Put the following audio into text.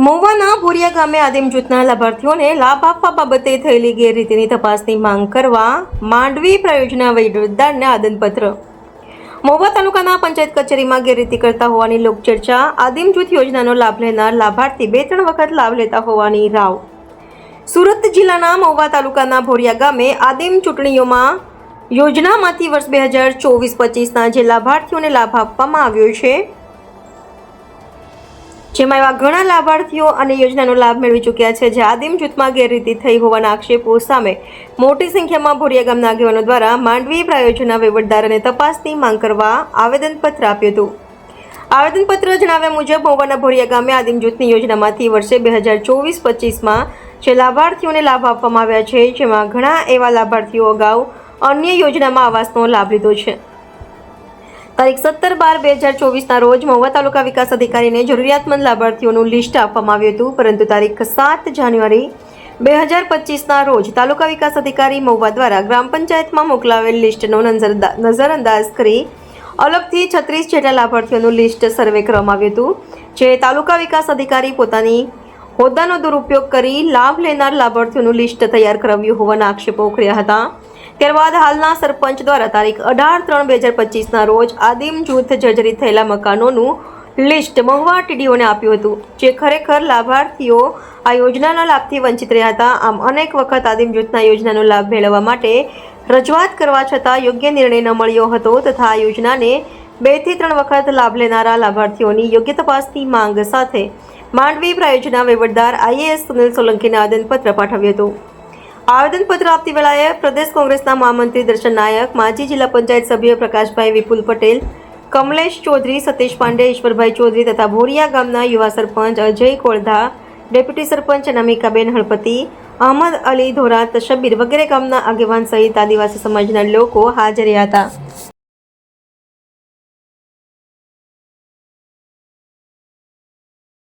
મહુવાના ભોરિયા ગામે આદિમ જૂથના લાભાર્થીઓને લાભ આપવા બાબતે થયેલી ગેરરીતિની તપાસની માંગ કરવા માંડવી પ્રાયોજના વહીવટદારને આવેદનપત્ર. મહુવા તાલુકાના પંચાયત કચેરીમાં ગેરરીતિ કરતા હોવાની લોકચર્ચા. આદિમ જૂથ યોજનાનો લાભ લેનાર લાભાર્થી 2-3 વખત લાભ લેતા હોવાની રાવ. સુરત જિલ્લાના મહુવા તાલુકાના ભોરિયા ગામે આદિમ ચૂંટણીઓમાં યોજનામાંથી વર્ષ 2024-25ના જે લાભાર્થીઓને લાભ આપવામાં આવ્યો છે, જેમાં એવા ઘણા લાભાર્થીઓ અને યોજનાનો લાભ મેળવી ચૂક્યા છે, જે આદિમ જૂથમાં ગેરરીતિ થઈ હોવાના આક્ષેપો સામે મોટી સંખ્યામાં ભોરિયા ગામના આગેવાનો દ્વારા માંડવી પ્રાયોજના વહીવટદારને તપાસની માંગ કરવા આવેદનપત્ર આપ્યું હતું. આવેદનપત્ર જણાવ્યા મુજબ મહુવાના ભોરિયા ગામે આદિમ જૂથની યોજનામાંથી વર્ષે 2024-25માં જે લાભાર્થીઓને લાભ આપવામાં આવ્યા છે, જેમાં ઘણા એવા લાભાર્થીઓ અગાઉ અન્ય યોજનામાં આવાસનો લાભ લીધો છે. તારીખ 17/12/2024ના રોજ મહુવા તાલુકા વિકાસ અધિકારીને જરૂરિયાતમંદ લાભાર્થીઓનું લિસ્ટ આપવામાં આવ્યું હતું, પરંતુ તારીખ 7 જાન્યુઆરી 2025ના રોજ તાલુકા વિકાસ અધિકારી મહુવા દ્વારા ગ્રામ પંચાયતમાં મોકલાવેલ લિસ્ટનો નજરઅંદાજ કરી અલગથી 36 જેટલા લાભાર્થીઓનું લિસ્ટ સર્વે કરવામાં આવ્યું હતું, જે તાલુકા વિકાસ અધિકારી પોતાની હોદ્દાનો દુરુપયોગ કરી લાભ લેનાર લાભાર્થીઓનું લિસ્ટ તૈયાર કરાવ્યું હોવાના આક્ષેપો કર્યા હતા. ત્યારબાદ હાલના સરપંચ દ્વારા તારીખ 18/3/2025ના રોજ આદિમ જૂથ જર્જરિત થયેલા મકાનોનું લિસ્ટ મહુવા ટીડીઓને આપ્યું હતું, જે ખરેખર લાભાર્થીઓ આ યોજનાના લાભથી વંચિત રહ્યા હતા. આમ અનેક વખત આદિમ જૂથના યોજનાનો લાભ મેળવવા માટે રજૂઆત કરવા છતાં યોગ્ય નિર્ણય ન મળ્યો હતો, તથા આ યોજનાને 2 થી 3 વખત લાભ લેનારા લાભાર્થીઓની યોગ્ય તપાસની માંગ સાથે માંડવી પ્રાયોજના વહીવટદાર IAS સુનિલ સોલંકીને આવેદનપત્ર પાઠવ્યું હતું. આવેદનપત્ર આપતી વેળાએ પ્રદેશ કોંગ્રેસના મહામંત્રી દર્શન નાયક, માજી જિલ્લા પંચાયત સભ્ય પ્રકાશભાઈ વિપુલ પટેલ, કમલેશ ચૌધરી, સતીશ પાંડે, ઈશ્વરભાઈ ચૌધરી તથા ભોરિયા ગામના યુવા સરપંચ અજય કોળધા, ડેપ્યુટી સરપંચ અનામિકાબેન હળપતિ, અહમદ અલી ધોરાત, શબ્બીર વગેરે ગામના આગેવાન સહિત આદિવાસી સમાજના લોકો હાજર રહ્યા હતા.